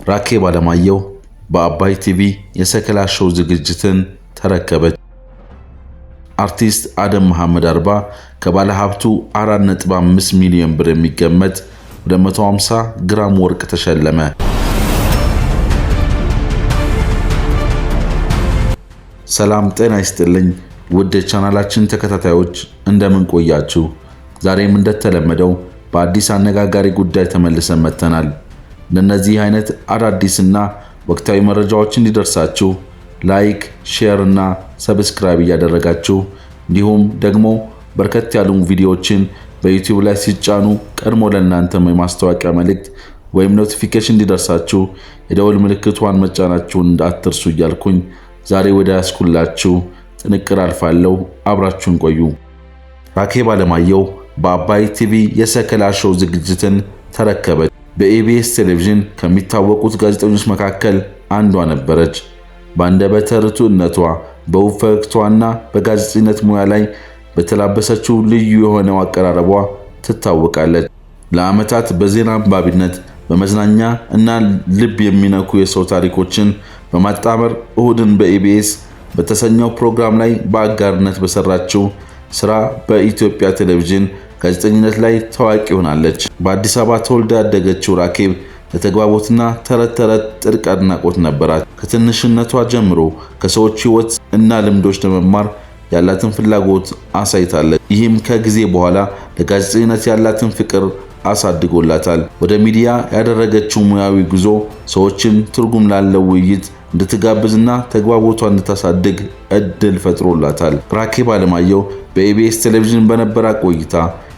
ራኬብ አለማየሁ በአባይ ቲቪ የሰከላ ሾው ዝግጅትን ተረከበች። አርቲስት አደም መሐመድ አርባ ከባለ ሀብቱ 4.5 ሚሊዮን ብር የሚገመት 250 ግራም ወርቅ ተሸለመ። ሰላም ጤና ይስጥልኝ ውድ ቻናላችን ተከታታዮች እንደምን ቆያችሁ? ዛሬም እንደተለመደው በአዲስ አነጋጋሪ ጉዳይ ተመልሰን መጥተናል። ለነዚህ አይነት አዳዲስና ወቅታዊ መረጃዎች እንዲደርሳችሁ ላይክ፣ ሼር እና ሰብስክራይብ እያደረጋችሁ እንዲሁም ደግሞ በርከት ያሉ ቪዲዮዎችን በዩቲዩብ ላይ ሲጫኑ ቀድሞ ለእናንተ የማስታወቂያ መልእክት ወይም ኖቲፊኬሽን እንዲደርሳችሁ የደወል ምልክቷን መጫናችሁን እንዳትርሱ እያልኩኝ ዛሬ ወደ ያስኩላችሁ ጥንቅር አልፋለሁ። አብራችሁን ቆዩ። ራኬብ አለማየሁ በአባይ ቲቪ የሰከላ ሾው ዝግጅትን ተረከበች። በኢቢኤስ ቴሌቪዥን ከሚታወቁት ጋዜጠኞች መካከል አንዷ ነበረች። በአንደበተ ርቱዕነቷ በውብ ፈገግታዋና በጋዜጠኝነት ሙያ ላይ በተላበሰችው ልዩ የሆነው አቀራረቧ ትታወቃለች። ለዓመታት በዜና አንባቢነት በመዝናኛ እና ልብ የሚነኩ የሰው ታሪኮችን በማጣመር እሁድን በኢቢኤስ በተሰኘው ፕሮግራም ላይ በአጋርነት በሰራችው ስራ በኢትዮጵያ ቴሌቪዥን ጋዜጠኝነት ላይ ታዋቂ ሆናለች። በአዲስ አበባ ተወልዳ ያደገችው ራኬብ ለተግባቦትና ተረት ጥልቅ አድናቆት ነበራት። ከትንሽነቷ ጀምሮ ከሰዎች ሕይወት እና ልምዶች ለመማር ያላትን ፍላጎት አሳይታለች። ይህም ከጊዜ በኋላ ለጋዜጠኝነት ያላትን ፍቅር አሳድጎላታል። ወደ ሚዲያ ያደረገችው ሙያዊ ጉዞ ሰዎችን ትርጉም ላለው ውይይት እንድትጋብዝና ተግባቦቷን እንድታሳድግ እድል ፈጥሮላታል። ራኬብ አለማየሁ በኢቢኤስ ቴሌቪዥን በነበራት ቆይታ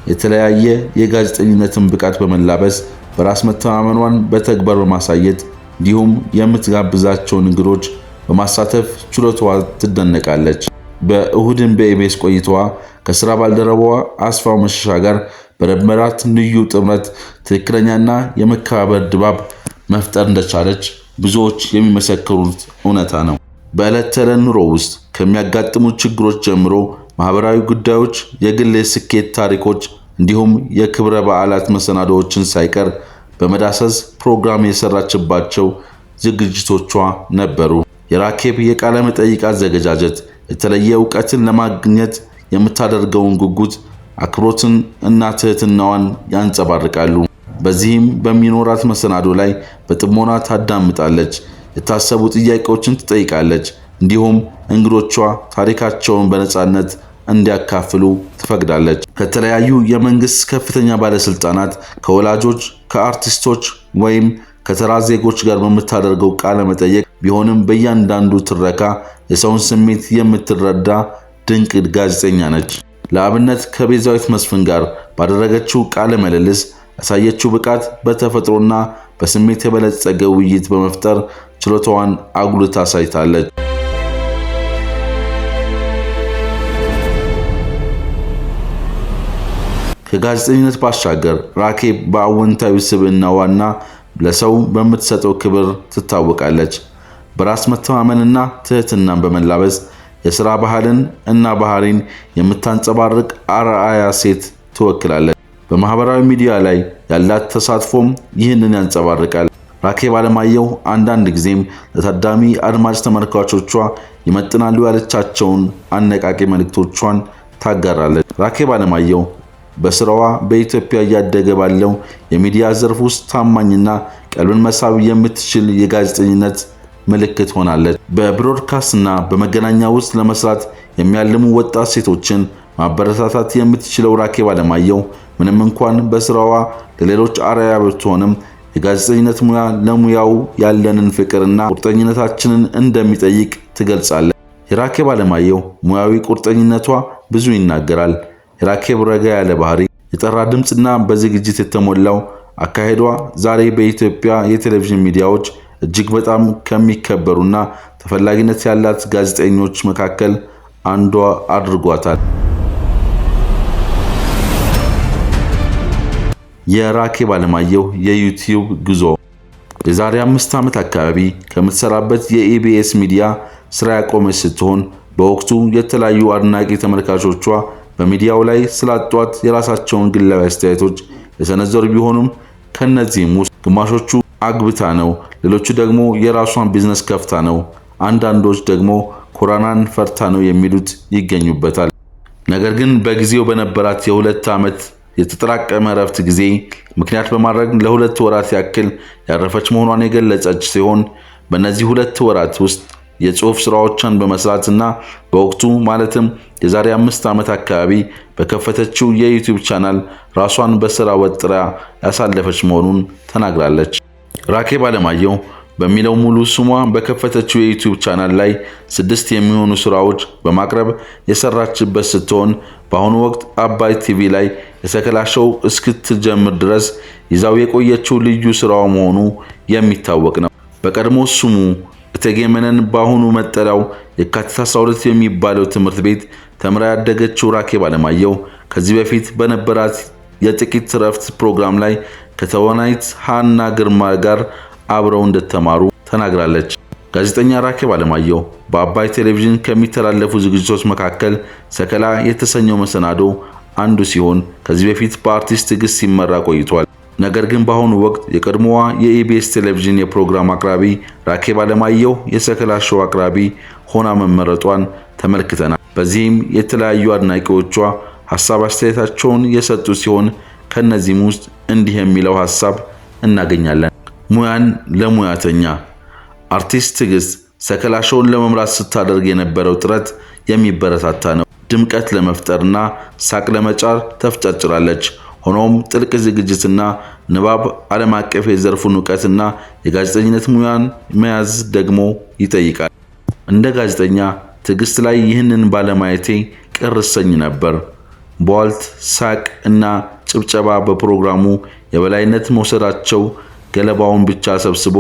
የተለያየ የጋዜጠኝነትን ብቃት በመላበስ በራስ መተማመኗን በተግባር በማሳየት እንዲሁም የምትጋብዛቸውን እንግዶች በማሳተፍ ችሎታዋ ትደነቃለች። በእሁድን በኢቢኤስ ቆይታዋ ከስራ ባልደረባዋ አስፋው መሸሻ ጋር በነበራት ልዩ ጥምረት ትክክለኛና የመከባበር ድባብ መፍጠር እንደቻለች ብዙዎች የሚመሰክሩት እውነታ ነው። በዕለት ተዕለት ኑሮ ውስጥ ከሚያጋጥሙ ችግሮች ጀምሮ ማህበራዊ ጉዳዮች፣ የግል የስኬት ታሪኮች እንዲሁም የክብረ በዓላት መሰናዶዎችን ሳይቀር በመዳሰስ ፕሮግራም የሰራችባቸው ዝግጅቶቿ ነበሩ። የራኬብ የቃለ መጠይቅ አዘገጃጀት የተለየ ዕውቀትን ለማግኘት የምታደርገውን ጉጉት፣ አክብሮትን እና ትህትናዋን ያንጸባርቃሉ። በዚህም በሚኖራት መሰናዶ ላይ በጥሞና ታዳምጣለች፣ የታሰቡ ጥያቄዎችን ትጠይቃለች፣ እንዲሁም እንግዶቿ ታሪካቸውን በነፃነት እንዲያካፍሉ ትፈቅዳለች። ከተለያዩ የመንግስት ከፍተኛ ባለስልጣናት፣ ከወላጆች፣ ከአርቲስቶች ወይም ከተራ ዜጎች ጋር በምታደርገው ቃለ መጠይቅ ቢሆንም በእያንዳንዱ ትረካ የሰውን ስሜት የምትረዳ ድንቅ ጋዜጠኛ ነች። ለአብነት ከቤዛዊት መስፍን ጋር ባደረገችው ቃለ ምልልስ ያሳየችው ብቃት በተፈጥሮና በስሜት የበለጸገ ውይይት በመፍጠር ችሎታዋን አጉልታ አሳይታለች። ከጋዜጠኝነት ባሻገር ራኬብ በአወንታዊ ስብዕናዋና ለሰው በምትሰጠው ክብር ትታወቃለች። በራስ መተማመንና ትህትናን በመላበስ የሥራ ባህልን እና ባህሪን የምታንጸባርቅ አርአያ ሴት ትወክላለች። በማህበራዊ ሚዲያ ላይ ያላት ተሳትፎም ይህንን ያንጸባርቃል። ራኬብ አለማየሁ አንዳንድ ጊዜም ለታዳሚ አድማጭ ተመልካቾቿ ይመጥናሉ ያለቻቸውን አነቃቂ መልእክቶቿን ታጋራለች። ራኬብ አለማየሁ በስራዋ በኢትዮጵያ እያደገ ባለው የሚዲያ ዘርፍ ውስጥ ታማኝና ቀልብን መሳብ የምትችል የጋዜጠኝነት ምልክት ሆናለች። በብሮድካስትና በመገናኛ ውስጥ ለመስራት የሚያልሙ ወጣት ሴቶችን ማበረታታት የምትችለው ራኬብ አለማየሁ ምንም እንኳን በስራዋ ለሌሎች አርአያ ብትሆንም የጋዜጠኝነት ሙያ ለሙያው ያለንን ፍቅርና ቁርጠኝነታችንን እንደሚጠይቅ ትገልጻለች። የራኬብ አለማየሁ ሙያዊ ቁርጠኝነቷ ብዙ ይናገራል። የራኬብ ረጋ ያለ ባህሪ፣ የጠራ ድምፅና በዝግጅት የተሞላው አካሄዷ ዛሬ በኢትዮጵያ የቴሌቪዥን ሚዲያዎች እጅግ በጣም ከሚከበሩና ተፈላጊነት ያላት ጋዜጠኞች መካከል አንዷ አድርጓታል። የራኬብ አለማየሁ የዩቲዩብ ጉዞ የዛሬ 5 ዓመት አካባቢ ከምትሰራበት የኢቢኤስ ሚዲያ ስራ ያቆመች ስትሆን በወቅቱ የተለያዩ አድናቂ ተመልካቾቿ በሚዲያው ላይ ስላጧት የራሳቸውን ግላዊ አስተያየቶች የሰነዘሩ ቢሆኑም ከነዚህም ውስጥ ግማሾቹ አግብታ ነው፣ ሌሎቹ ደግሞ የራሷን ቢዝነስ ከፍታ ነው፣ አንዳንዶች ደግሞ ኮሮናን ፈርታ ነው የሚሉት ይገኙበታል። ነገር ግን በጊዜው በነበራት የ2 ዓመት የተጠራቀመ ረፍት ጊዜ ምክንያት በማድረግ ለ2 ወራት ያክል ያረፈች መሆኗን የገለጸች ሲሆን በእነዚህ 2 ወራት ውስጥ የጽሑፍ ስራዎቿን በመስራትና በወቅቱ ማለትም የዛሬ 5 ዓመት አካባቢ በከፈተችው የዩቲዩብ ቻናል ራሷን በስራ ወጥራ ያሳለፈች መሆኑን ተናግራለች። ራኬብ አለማየሁ በሚለው ሙሉ ስሟ በከፈተችው የዩቲዩብ ቻናል ላይ 6 የሚሆኑ ስራዎች በማቅረብ የሰራችበት ስትሆን በአሁኑ ወቅት አባይ ቲቪ ላይ የሰከላ ሾው እስክትጀምር ድረስ ይዛው የቆየችው ልዩ ስራው መሆኑ የሚታወቅ ነው። በቀድሞ ስሙ እቴጌ መነን በአሁኑ መጠሪያው የካቲት 12 የሚባለው ትምህርት ቤት ተምራ ያደገችው ራኬብ አለማየሁ ከዚህ በፊት በነበራት የጥቂት ረፍት ፕሮግራም ላይ ከተዋናይት ሃና ግርማ ጋር አብረው እንደተማሩ ተናግራለች። ጋዜጠኛ ራኬብ አለማየሁ በአባይ ቴሌቪዥን ከሚተላለፉ ዝግጅቶች መካከል ሰከላ የተሰኘው መሰናዶ አንዱ ሲሆን ከዚህ በፊት በአርቲስት ትዕግስት ሲመራ ቆይቷል። ነገር ግን በአሁኑ ወቅት የቀድሞዋ የኢቢኤስ ቴሌቪዥን የፕሮግራም አቅራቢ ራኬብ አለማየሁ የሰከላ ሾው አቅራቢ ሆና መመረጧን ተመልክተናል። በዚህም የተለያዩ አድናቂዎቿ ሐሳብ አስተያየታቸውን የሰጡ ሲሆን ከነዚህም ውስጥ እንዲህ የሚለው ሐሳብ እናገኛለን። ሙያን ለሙያተኛ አርቲስት ትዕግስት ሰከላ ሾውን ለመምራት ስታደርግ የነበረው ጥረት የሚበረታታ ነው። ድምቀት ለመፍጠርና ሳቅ ለመጫር ተፍጨርጭራለች። ሆኖም ጥልቅ ዝግጅትና ንባብ፣ ዓለም አቀፍ የዘርፉን ዕውቀትና የጋዜጠኝነት ሙያን መያዝ ደግሞ ይጠይቃል። እንደ ጋዜጠኛ ትዕግስት ላይ ይህንን ባለማየቴ ቅር እሰኝ ነበር። ቧልት፣ ሳቅ እና ጭብጨባ በፕሮግራሙ የበላይነት መውሰዳቸው ገለባውን ብቻ ሰብስቦ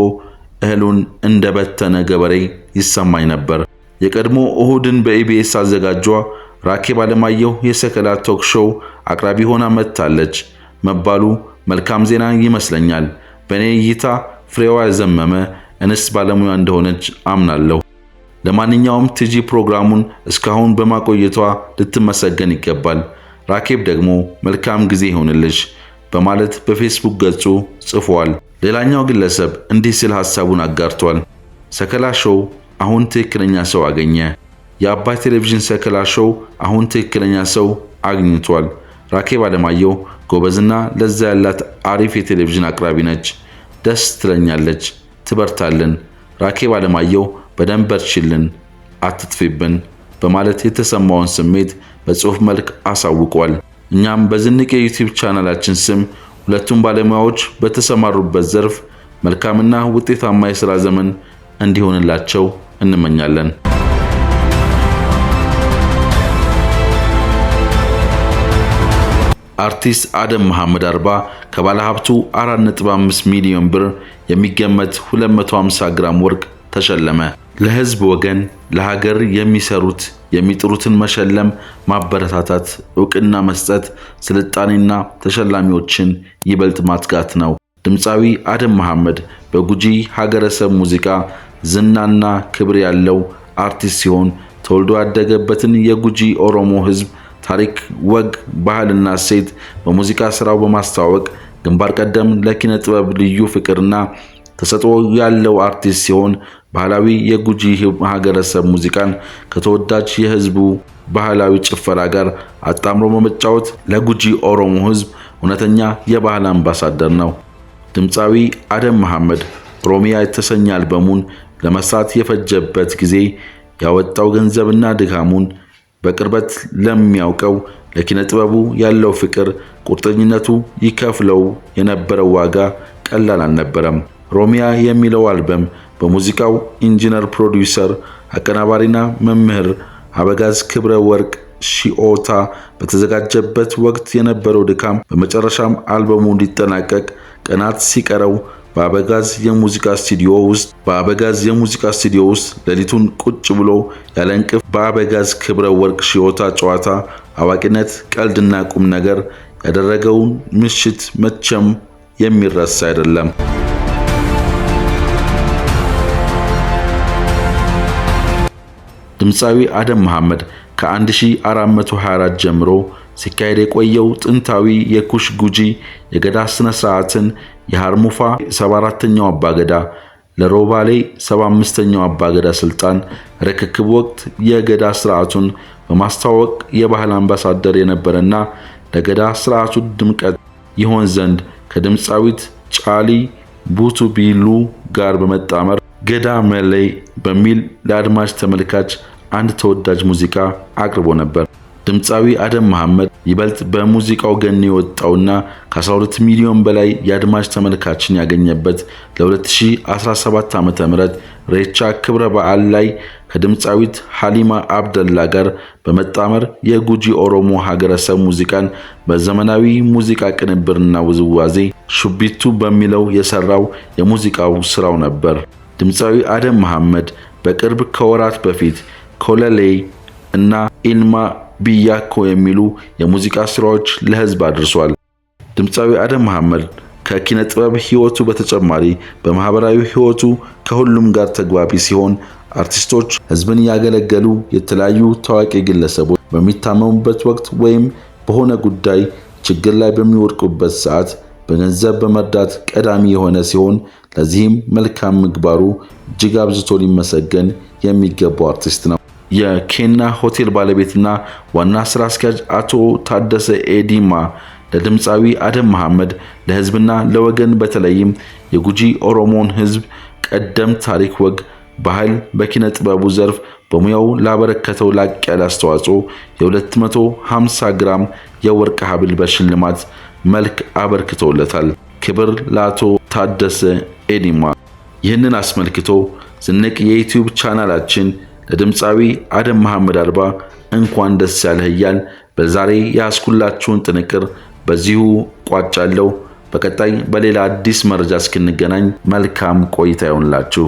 እህሉን እንደበተነ ገበሬ ይሰማኝ ነበር። የቀድሞ እሁድን በኢቢኤስ አዘጋጇ ራኬብ አለማየሁ የሰከላ ቶክ ሾው አቅራቢ ሆና መጥታለች መባሉ መልካም ዜና ይመስለኛል። በእኔ እይታ ፍሬዋ ዘመመ እንስት ባለሙያ እንደሆነች አምናለሁ። ለማንኛውም ቲጂ ፕሮግራሙን እስካሁን በማቆየቷ ልትመሰገን ይገባል። ራኬብ ደግሞ መልካም ጊዜ ይሆንልሽ በማለት በፌስቡክ ገጹ ጽፏል። ሌላኛው ግለሰብ እንዲህ ሲል ሐሳቡን አጋርቷል። ሰከላ ሾው አሁን ትክክለኛ ሰው አገኘ። የአባይ ቴሌቪዥን ሰከላ ሾው አሁን ትክክለኛ ሰው አግኝቷል። ራኬብ አለማየሁ ጎበዝና ለዛ ያላት አሪፍ የቴሌቪዥን አቅራቢ ነች። ደስ ትለኛለች። ትበርታልን። ራኬብ አለማየሁ በደንብ በርቺልን፣ አትጥፊብን በማለት የተሰማውን ስሜት በጽሑፍ መልክ አሳውቋል። እኛም በዝንቅ የዩቲዩብ ቻናላችን ስም ሁለቱም ባለሙያዎች በተሰማሩበት ዘርፍ መልካምና ውጤታማ የሥራ ዘመን እንዲሆንላቸው እንመኛለን። አርቲስት አደም መሐመድ አርባ ከባለሀብቱ 4.5 ሚሊዮን ብር የሚገመት 250 ግራም ወርቅ ተሸለመ። ለሕዝብ ወገን ለሀገር የሚጥሩትን መሸለም፣ ማበረታታት፣ ዕውቅና መስጠት ስልጣኔና ተሸላሚዎችን ይበልጥ ማትጋት ነው። ድምፃዊ አደም መሐመድ በጉጂ ሀገረሰብ ሙዚቃ ዝናና ክብር ያለው አርቲስት ሲሆን ተወልዶ ያደገበትን የጉጂ ኦሮሞ ሕዝብ ታሪክ፣ ወግ፣ ባህልና እሴት በሙዚቃ ስራው በማስተዋወቅ ግንባር ቀደም ለኪነ ጥበብ ልዩ ፍቅርና ተሰጥኦ ያለው አርቲስት ሲሆን ባህላዊ የጉጂ ሀገረሰብ ሙዚቃን ከተወዳጅ የህዝቡ ባህላዊ ጭፈራ ጋር አጣምሮ በመጫወት ለጉጂ ኦሮሞ ሕዝብ እውነተኛ የባህል አምባሳደር ነው። ድምፃዊ አደም መሐመድ ኦሮሚያ የተሰኘ አልበሙን ለመስራት የፈጀበት ጊዜ፣ ያወጣው ገንዘብና ድካሙን በቅርበት ለሚያውቀው ለኪነ ጥበቡ ያለው ፍቅር፣ ቁርጠኝነቱ ይከፍለው የነበረው ዋጋ ቀላል አልነበረም። ኦሮሚያ የሚለው አልበም በሙዚቃው ኢንጂነር፣ ፕሮዲውሰር፣ አቀናባሪና መምህር አበጋዝ ክብረ ወርቅ ሺኦታ በተዘጋጀበት ወቅት የነበረው ድካም በመጨረሻም አልበሙ እንዲጠናቀቅ ቀናት ሲቀረው በአበጋዝ የሙዚቃ ስቱዲዮ ውስጥ ሌሊቱን ቁጭ ብሎ ያለ እንቅልፍ በአበጋዝ ክብረ ወርቅ ሺኦታ ጨዋታ፣ አዋቂነት፣ ቀልድና ቁም ነገር ያደረገውን ምሽት መቼም የሚረሳ አይደለም። ድምፃዊ አደም መሐመድ ከ1424 ጀምሮ ሲካሄድ የቆየው ጥንታዊ የኩሽ ጉጂ የገዳ ስነ ስርዓትን የሃርሙፋ 74ኛው አባገዳ ለሮባሌ 75ኛው አባገዳ ስልጣን ርክክብ ወቅት የገዳ ስርዓቱን በማስተዋወቅ የባህል አምባሳደር የነበረና ለገዳ ስርዓቱ ድምቀት ይሆን ዘንድ ከድምፃዊት ጫሊ ቡቱ ቢሉ ጋር በመጣመር ገዳ መለይ በሚል ለአድማጭ ተመልካች አንድ ተወዳጅ ሙዚቃ አቅርቦ ነበር። ድምፃዊ አደም መሐመድ ይበልጥ በሙዚቃው ገን የወጣውና ከ12 ሚሊዮን በላይ የአድማጭ ተመልካችን ያገኘበት ለ2017 ዓ.ም ሬቻ ክብረ በዓል ላይ ከድምፃዊት ሐሊማ አብደላ ጋር በመጣመር የጉጂ ኦሮሞ ሀገረሰብ ሙዚቃን በዘመናዊ ሙዚቃ ቅንብርና ውዝዋዜ ሹቢቱ በሚለው የሰራው የሙዚቃው ስራው ነበር። ድምፃዊ አደም መሐመድ በቅርብ ከወራት በፊት ኮለሌ እና ኢልማ ቢያኮ የሚሉ የሙዚቃ ስራዎች ለህዝብ አድርሷል። ድምፃዊ አደም መሐመድ ከኪነ ጥበብ ህይወቱ በተጨማሪ በማህበራዊ ህይወቱ ከሁሉም ጋር ተግባቢ ሲሆን አርቲስቶች ህዝብን ያገለገሉ የተለያዩ ታዋቂ ግለሰቦች በሚታመሙበት ወቅት ወይም በሆነ ጉዳይ ችግር ላይ በሚወድቁበት ሰዓት በገንዘብ በመርዳት ቀዳሚ የሆነ ሲሆን ለዚህም መልካም ምግባሩ እጅግ አብዝቶ ሊመሰገን የሚገባው አርቲስት ነው። የኬና ሆቴል ባለቤትና ዋና ስራ አስኪያጅ አቶ ታደሰ ኤዲማ ለድምፃዊ አደም መሐመድ ለህዝብና ለወገን በተለይም የጉጂ ኦሮሞን ህዝብ ቀደም ታሪክ፣ ወግ፣ ባህል በኪነ ጥበቡ ዘርፍ በሙያው ላበረከተው ላቅ ያለ አስተዋጽኦ የ250 ግራም የወርቅ ሐብል በሽልማት መልክ አበርክቶለታል። ክብር ለአቶ ታደሰ ኤዲማ። ይህንን አስመልክቶ ዝንቅ የዩቲዩብ ቻናላችን ለድምፃዊ አደም መሐመድ አርባ እንኳን ደስ ያለህ እያል በዛሬ ያስኩላችሁን ጥንቅር በዚሁ ቋጫለሁ። በቀጣይ በሌላ አዲስ መረጃ እስክንገናኝ መልካም ቆይታ ይሁንላችሁ።